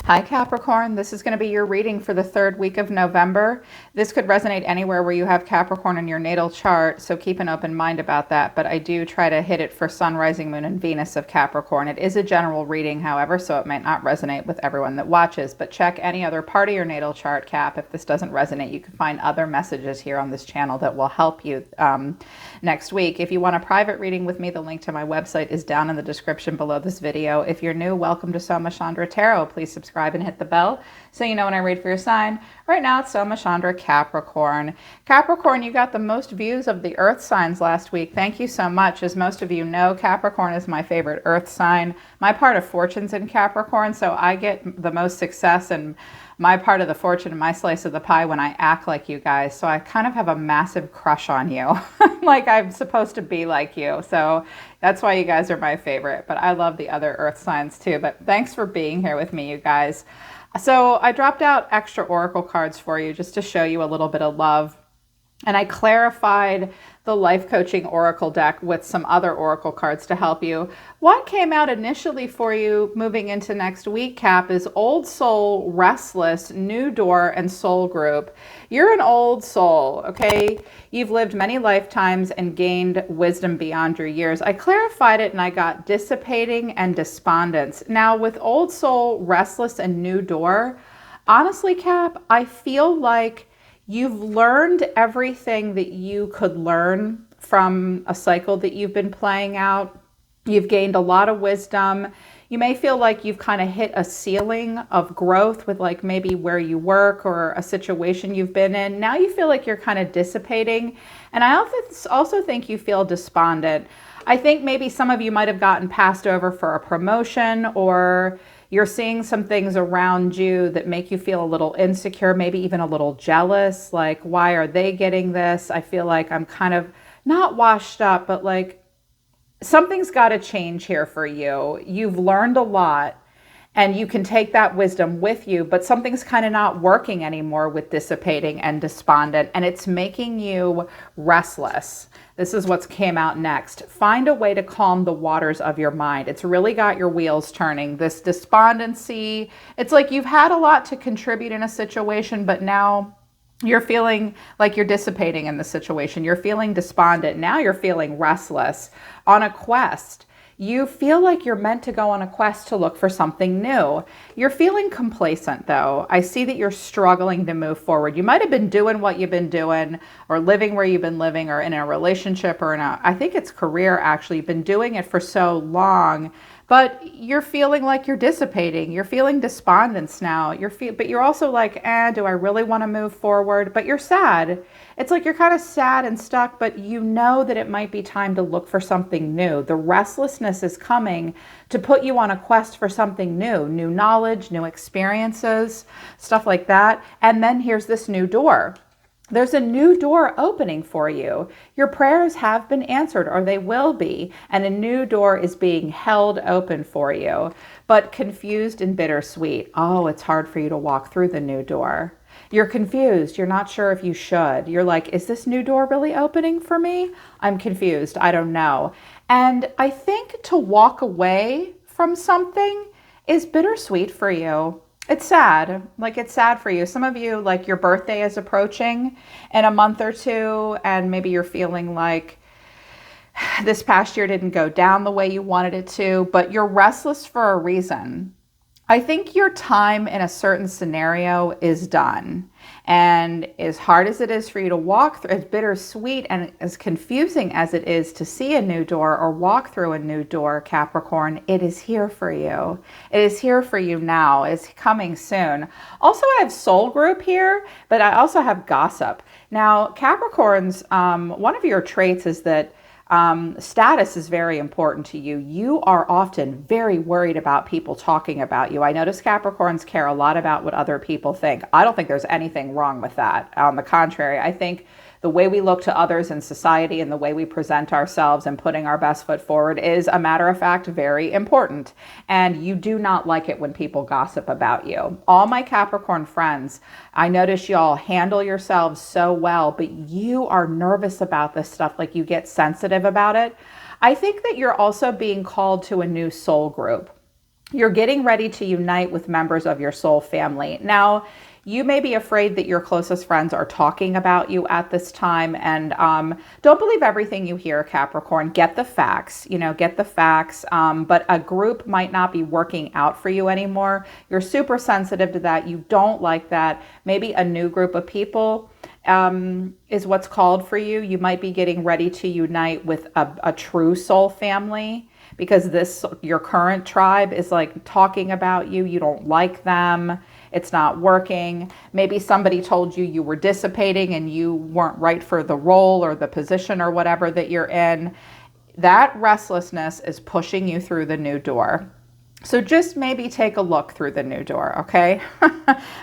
Hi Capricorn, this is going to be your reading for the third week of November. This could resonate anywhere where you have Capricorn in your natal chart, so keep an open mind about that, but I do try to hit it for Sun, Rising, Moon, and Venus of Capricorn. It is a general reading, however, so it might not resonate with everyone that watches, but check any other part of your natal chart, Cap. If this doesn't resonate, you can find other messages here on this channel that will help you next week. If you want a private reading with me, the link to my website is down in the description below this video. If you're new, welcome to Soma Chandra Tarot. Please subscribe and hit the bell so you know when I read for your sign. Right now it's Soma Chandra Capricorn. Capricorn, you got the most views of the earth signs last week. Thank you so much. As most of you know, Capricorn is my favorite earth sign. My part of fortune's in Capricorn, so I get the most success and my part of the fortune and my slice of the pie when I act like you guys. So I kind of have a massive crush on you. Like I'm supposed to be like you. So that's why you guys are my favorite. But I love the other earth signs too. But thanks for being here with me, you guys. So I dropped out extra oracle cards for you just to show you a little bit of love. And I clarified the life coaching oracle deck with some other oracle cards to help you. What came out initially for you moving into next week, Cap, is Old Soul, Restless, New Door, and Soul Group. You're an old soul, okay? You've lived many lifetimes and gained wisdom beyond your years. I clarified it and I got dissipating and despondence. Now with Old Soul, Restless, and New Door, honestly, Cap, I feel like you've learned everything that you could learn from a cycle that you've been playing out. You've gained a lot of wisdom. You may feel like you've kind of hit a ceiling of growth with like maybe where you work or a situation you've been in. Now you feel like you're kind of dissipating. And I also think you feel despondent. I think maybe some of you might have gotten passed over for a promotion, or you're seeing some things around you that make you feel a little insecure, maybe even a little jealous. Like, why are they getting this? I feel like I'm kind of not washed up, but like something's got to change here for you. You've learned a lot and you can take that wisdom with you, but something's kind of not working anymore with dissipating and despondent, and it's making you restless. This is what's came out next. Find a way to calm the waters of your mind. It's really got your wheels turning. This despondency, it's like you've had a lot to contribute in a situation, but now you're feeling like you're dissipating in the situation. You're feeling despondent. Now you're feeling restless. On a quest. You feel like you're meant to go on a quest to look for something new. You're feeling complacent though. I see that you're struggling to move forward. You might have been doing what you've been doing or living where you've been living or in a relationship or I think it's career actually. You've been doing it for so long, but you're feeling like you're dissipating. You're feeling despondence now. But you're also like, do I really want to move forward? But you're sad. It's like you're kind of sad and stuck, but you know that it might be time to look for something new. The restlessness is coming to put you on a quest for something new knowledge, new experiences, stuff like that. And then here's this new door. There's a new door opening for you. Your prayers have been answered, or they will be, and a new door is being held open for you, but confused and bittersweet. Oh, it's hard for you to walk through the new door. You're confused. You're not sure if you should. You're like, is this new door really opening for me? I'm confused. I don't know. And I think to walk away from something is bittersweet for you. It's sad. Like, it's sad for you. Some of you, like, your birthday is approaching in a month or two, and maybe you're feeling like this past year didn't go down the way you wanted it to, but you're restless for a reason. I think your time in a certain scenario is done. And as hard as it is for you to walk through, as bittersweet and as confusing as it is to see a new door or walk through a new door, Capricorn, it is here for you. It is here for you now. It's coming soon. Also, I have soul group here, but I also have gossip. Now, Capricorns, one of your traits is that status is very important to you. You are often very worried about people talking about you. I notice Capricorns care a lot about what other people think. I don't think there's anything wrong with that. On the contrary, I think the way we look to others in society and the way we present ourselves and putting our best foot forward is, a matter of fact, very important. And you do not like it when people gossip about you. All my Capricorn friends, I notice y'all handle yourselves so well, but you are nervous about this stuff. Like, you get sensitive about it. I think that you're also being called to a new soul group. You're getting ready to unite with members of your soul family. Now, you may be afraid that your closest friends are talking about you at this time, and don't believe everything you hear, Capricorn. Get the facts, get the facts, but a group might not be working out for you anymore. You're super sensitive to that. You don't like that. Maybe a new group of people is what's called for you. You might be getting ready to unite with a true soul family, because your current tribe is like talking about you. You don't like them. It's not working. Maybe somebody told you you were dissipating and you weren't right for the role or the position or whatever that you're in. That restlessness is pushing you through the new door. So just maybe take a look through the new door, okay?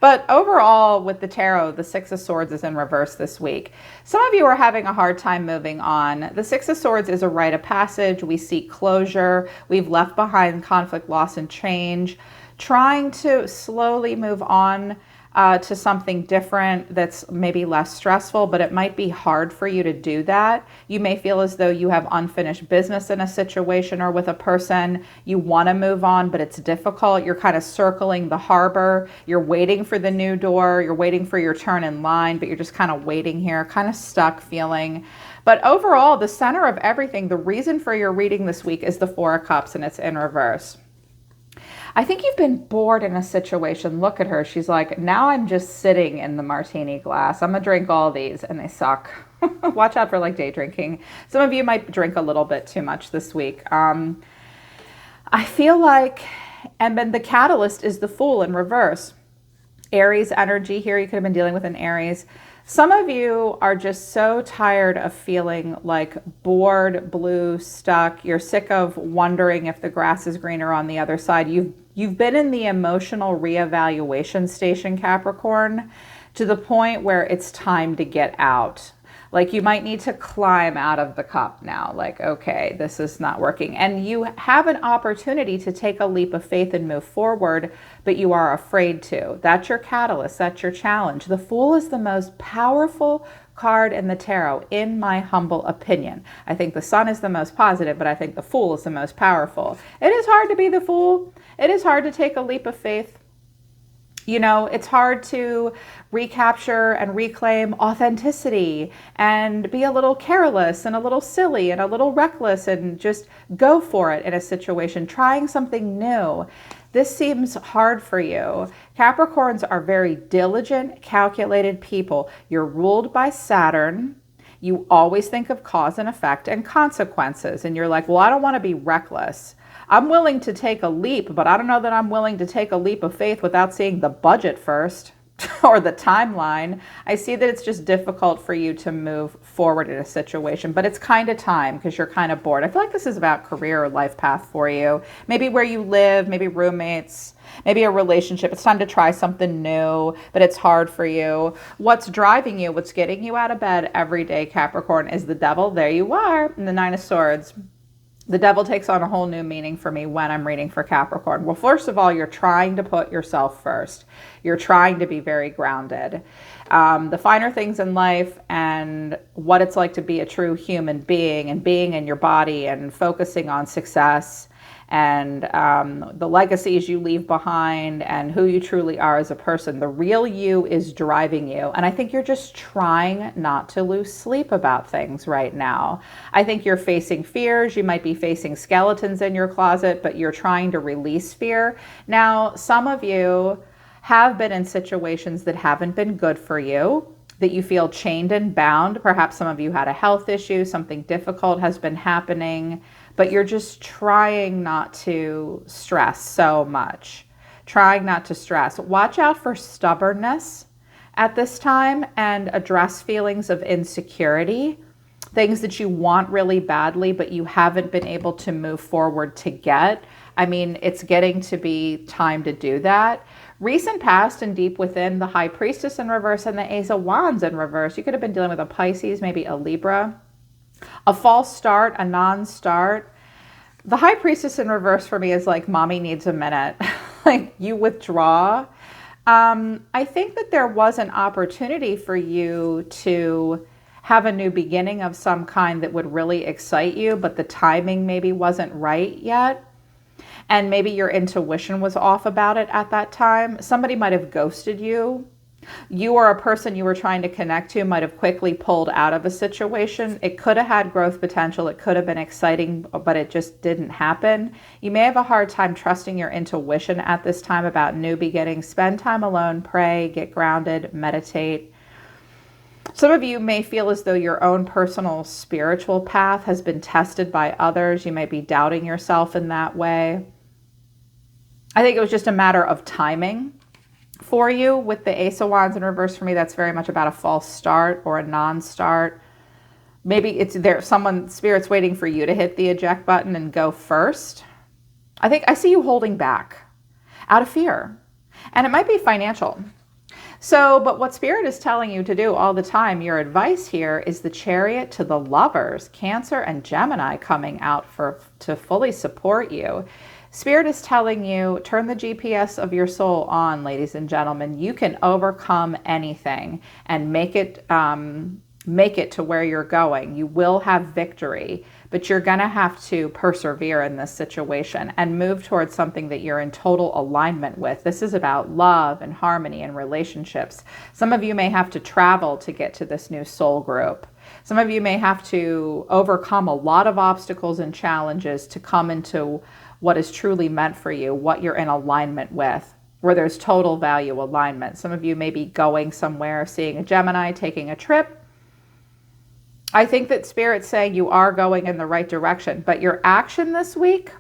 But overall, with the tarot, the Six of Swords is in reverse this week. Some of you are having a hard time moving on. The Six of Swords is a rite of passage. We seek closure. We've left behind conflict, loss, and change. Trying to slowly move on to something different that's maybe less stressful, but it might be hard for you to do that. You may feel as though you have unfinished business in a situation or with a person. You want to move on, but it's difficult. You're kind of circling the harbor. You're waiting for the new door. You're waiting for your turn in line, but you're just kind of waiting here, kind of stuck feeling. But overall, the center of everything, the reason for your reading this week is the Four of Cups, and it's in reverse. I think you've been bored in a situation. Look at her. She's like, now I'm just sitting in the martini glass. I'm going to drink all these, and they suck. Watch out for like day drinking. Some of you might drink a little bit too much this week. I feel like, and then the catalyst is the Fool in reverse. Aries energy here. You could have been dealing with an Aries. Some of you are just so tired of feeling like bored, blue, stuck. You're sick of wondering if the grass is greener on the other side. You've been in the emotional reevaluation station, Capricorn, to the point where it's time to get out. Like you might need to climb out of the cup now. Like, okay, this is not working. And you have an opportunity to take a leap of faith and move forward, but you are afraid to. That's your catalyst. That's your challenge. The Fool is the most powerful card in the tarot, in my humble opinion. I think the Sun is the most positive, but I think the Fool is the most powerful. It is hard to be the Fool. It is hard to take a leap of faith. It's hard to recapture and reclaim authenticity and be a little careless and a little silly and a little reckless and just go for it in a situation, trying something new. This seems hard for you. Capricorns are very diligent, calculated people. You're ruled by Saturn. You always think of cause and effect and consequences. And you're like, well, I don't want to be reckless. I'm willing to take a leap, but I don't know that I'm willing to take a leap of faith without seeing the budget first or the timeline. I see that it's just difficult for you to move forward in a situation, but it's kind of time because you're kind of bored. I feel like this is about career or life path for you. Maybe where you live, maybe roommates, maybe a relationship. It's time to try something new, but it's hard for you. What's driving you, what's getting you out of bed every day, Capricorn, is the Devil. There you are, in the Nine of Swords. The Devil takes on a whole new meaning for me when I'm reading for Capricorn. Well, first of all, you're trying to put yourself first. You're trying to be very grounded. The finer things in life and what it's like to be a true human being and being in your body and focusing on success and the legacies you leave behind and who you truly are as a person. The real you is driving you. And I think you're just trying not to lose sleep about things right now. I think you're facing fears. You might be facing skeletons in your closet, but you're trying to release fear. Now, some of you have been in situations that haven't been good for you, that you feel chained and bound. Perhaps some of you had a health issue, something difficult has been happening, but you're just trying not to stress so much. Trying not to stress. Watch out for stubbornness at this time and address feelings of insecurity, things that you want really badly, but you haven't been able to move forward to get. I mean, it's getting to be time to do that. Recent past and deep within, the High Priestess in reverse and the Ace of Wands in reverse. You could have been dealing with a Pisces, maybe a Libra. A false start, a non-start. The High Priestess in reverse for me is like, mommy needs a minute. Like you withdraw. I think that there was an opportunity for you to have a new beginning of some kind that would really excite you, but the timing maybe wasn't right yet. and maybe your intuition was off about it at that time. Somebody might have ghosted you. You or a person you were trying to connect to might have quickly pulled out of a situation. It could have had growth potential. It could have been exciting, but it just didn't happen. You may have a hard time trusting your intuition at this time about new beginnings. Spend time alone, pray, get grounded, meditate. Some of you may feel as though your own personal spiritual path has been tested by others. You may be doubting yourself in that way. I think it was just a matter of timing for you. With the Ace of Wands in reverse, for me, that's very much about a false start or a non-start. Maybe it's there, Spirit's waiting for you to hit the eject button and go first. I see you holding back out of fear, and it might be financial. So, but what Spirit is telling you to do all the time, your advice here is the Chariot to the Lovers, Cancer and Gemini coming out to fully support you. Spirit is telling you, turn the GPS of your soul on, ladies and gentlemen. You can overcome anything and make it to where you're going. You will have victory, but you're going to have to persevere in this situation and move towards something that you're in total alignment with. This is about love and harmony and relationships. Some of you may have to travel to get to this new soul group. Some of you may have to overcome a lot of obstacles and challenges to come into what is truly meant for you, what you're in alignment with, where there's total value alignment. Some of you may be going somewhere, seeing a Gemini, taking a trip. I think that Spirit's saying you are going in the right direction, but your action this week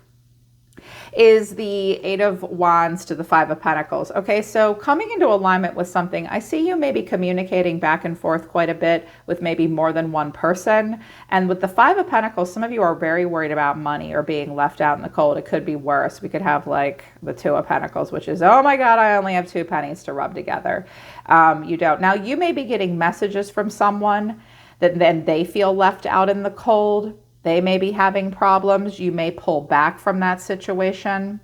is the Eight of Wands to the Five of Pentacles. Okay, so coming into alignment with something, I see you maybe communicating back and forth quite a bit with maybe more than one person. And with the Five of Pentacles, some of you are very worried about money or being left out in the cold. It could be worse. We could have like the Two of Pentacles, which is, oh my God, I only have 2 pennies to rub together. You don't. Now, you may be getting messages from someone that then they feel left out in the cold. They may be having problems. You may pull back from that situation.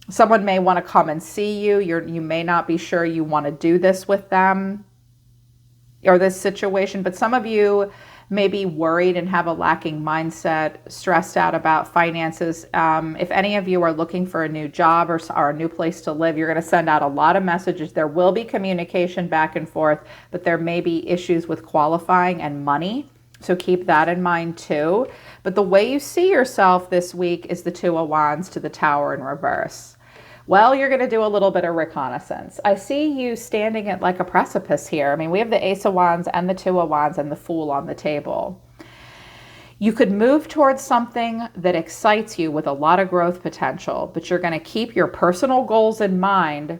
Someone may want to come and see you. You may not be sure you want to do this with them or this situation, but some of you may be worried and have a lacking mindset, stressed out about finances. If any of you are looking for a new job or a new place to live, you're going to send out a lot of messages. There will be communication back and forth, but there may be issues with qualifying and money. So keep that in mind too. But the way you see yourself this week is the Two of Wands to the Tower in reverse. Well, you're going to do a little bit of reconnaissance. I see you standing at like a precipice here. I mean, we have the Ace of Wands and the Two of Wands and the Fool on the table. You could move towards something that excites you with a lot of growth potential, but you're going to keep your personal goals in mind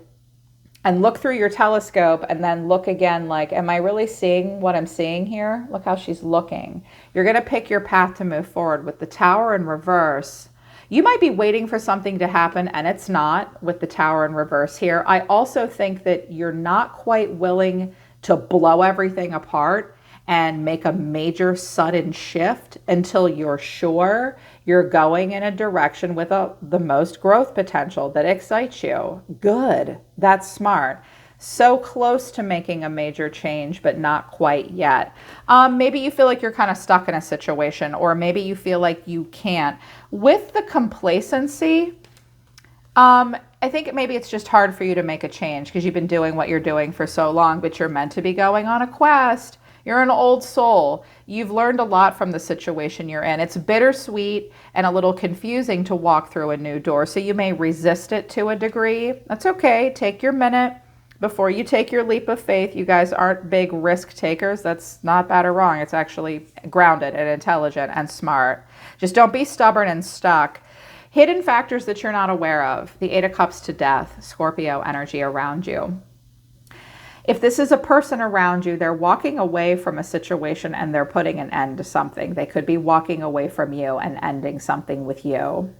and look through your telescope and then look again like, am I really seeing what I'm seeing here? Look how she's looking. You're going to pick your path to move forward. With the Tower in reverse, you might be waiting for something to happen and it's not with the Tower in reverse here. I also think that you're not quite willing to blow everything apart and make a major sudden shift until you're sure you're going in a direction with the most growth potential that excites you. Good. That's smart. So close to making a major change, but not quite yet. Maybe you feel like you're kind of stuck in a situation, or maybe you feel like you can't. With the complacency, I think maybe it's just hard for you to make a change because you've been doing what you're doing for so long, but you're meant to be going on a quest. You're an old soul. You've learned a lot from the situation you're in. It's bittersweet and a little confusing to walk through a new door, so you may resist it to a degree. That's okay. Take your minute before you take your leap of faith. You guys aren't big risk takers. That's not bad or wrong. It's actually grounded and intelligent and smart. Just don't be stubborn and stuck. Hidden factors that you're not aware of. The Eight of Cups to Death, Scorpio energy around you. If this is a person around you, they're walking away from a situation and they're putting an end to something. They could be walking away from you and ending something with you.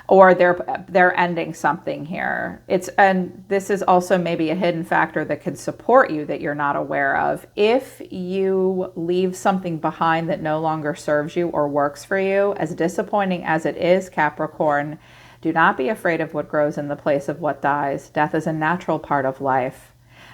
Or they're ending something here. And this is also maybe a hidden factor that can support you that you're not aware of. If you leave something behind that no longer serves you or works for you, as disappointing as it is, Capricorn, do not be afraid of what grows in the place of what dies. Death is a natural part of life.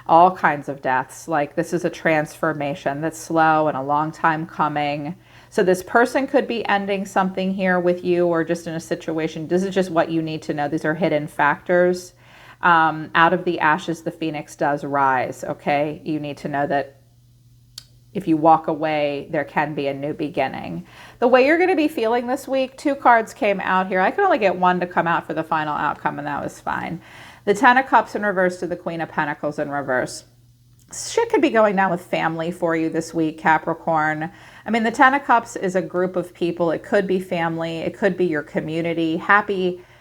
All kinds of deaths. Like, this is a transformation that's slow and a long time coming. So this person could be ending something here with you or just in a situation. This is just what you need to know. These are hidden factors. Out of the ashes, the phoenix does rise, okay? You need to know that if you walk away, there can be a new beginning. The way you're going to be feeling this week, 2 cards came out here. I could only get 1 to come out for the final outcome, and that was fine. The 10 of Cups in reverse to the Queen of Pentacles in reverse. Shit could be going down with family for you this week, Capricorn. I mean, the 10 of Cups is a group of people. It could be family. It could be your community.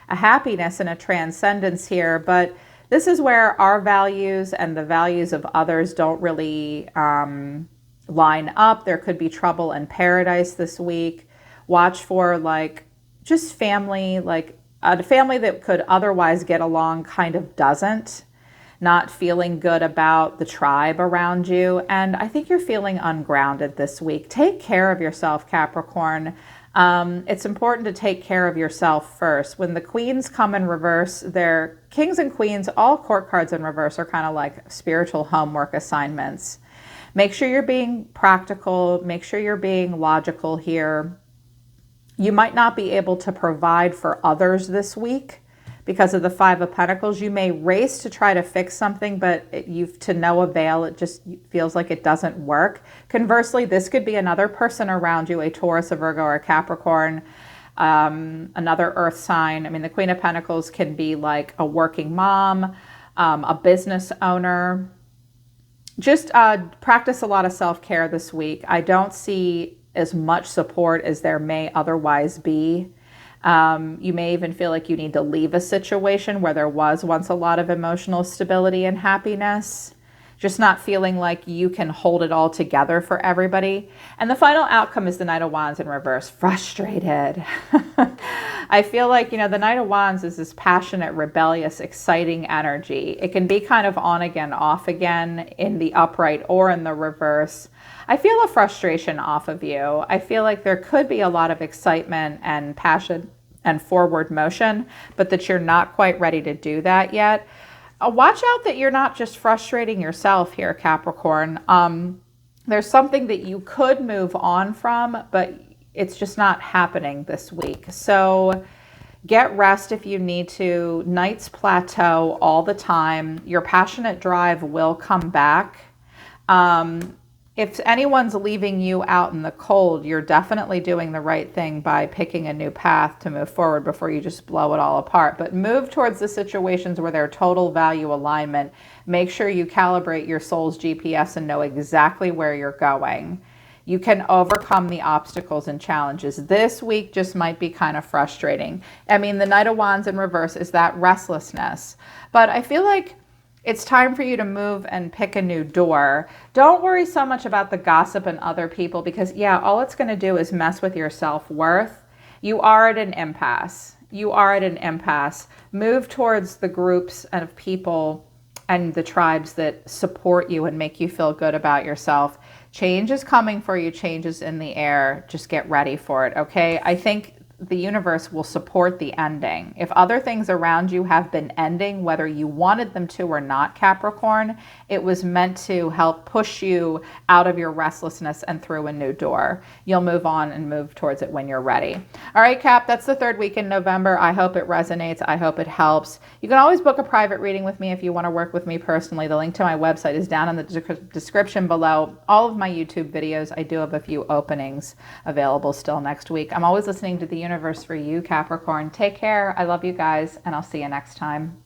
A happiness and a transcendence here. But this is where our values and the values of others don't really line up. There could be trouble in paradise this week. Watch for like just family, like a family that could otherwise get along kind of doesn't. Not feeling good about the tribe around you. And I think you're feeling ungrounded this week. Take care of yourself, Capricorn. It's important to take care of yourself first. When the queens come in reverse, they're kings and queens, all court cards in reverse are kind of like spiritual homework assignments. Make sure you're being practical. Make sure you're being logical here. You might not be able to provide for others this week because of the 5 of Pentacles. You may race to try to fix something, but you've to no avail. It just feels like it doesn't work. Conversely, this could be another person around you, a Taurus, a Virgo, or a Capricorn, another earth sign. I mean, the Queen of Pentacles can be like a working mom, a business owner. Just practice a lot of self-care this week. I don't see as much support as there may otherwise be. You may even feel like you need to leave a situation where there was once a lot of emotional stability and happiness. Just not feeling like you can hold it all together for everybody. And the final outcome is the Knight of Wands in reverse. Frustrated. I feel like, the Knight of Wands is this passionate, rebellious, exciting energy. It can be kind of on again, off again in the upright or in the reverse. I feel a frustration off of you. I feel like there could be a lot of excitement and passion and forward motion, but that you're not quite ready to do that yet. Watch out that you're not just frustrating yourself here, Capricorn. There's something that you could move on from, but it's just not happening this week. So get rest if you need to. Nights plateau all the time. Your passionate drive will come back. If anyone's leaving you out in the cold, you're definitely doing the right thing by picking a new path to move forward before you just blow it all apart. But move towards the situations where they're total value alignment. Make sure you calibrate your soul's GPS and know exactly where you're going. You can overcome the obstacles and challenges. This week just might be kind of frustrating. I mean, the Knight of Wands in reverse is that restlessness. But I feel like it's time for you to move and pick a new door. Don't worry so much about the gossip and other people because, yeah, all it's going to do is mess with your self-worth. You are at an impasse. You are at an impasse. Move towards the groups of people and the tribes that support you and make you feel good about yourself. Change is coming for you. Change is in the air. Just get ready for it, okay? I think the universe will support the ending. If other things around you have been ending, whether you wanted them to or not, Capricorn, it was meant to help push you out of your restlessness and through a new door. You'll move on and move towards it when you're ready. All right, Cap, that's the 3rd week in November. I hope it resonates. I hope it helps. You can always book a private reading with me if you want to work with me personally. The link to my website is down in the description below. All of my YouTube videos, I do have a few openings available still next week. I'm always listening to the universe for you, Capricorn. Take care. I love you guys, and I'll see you next time.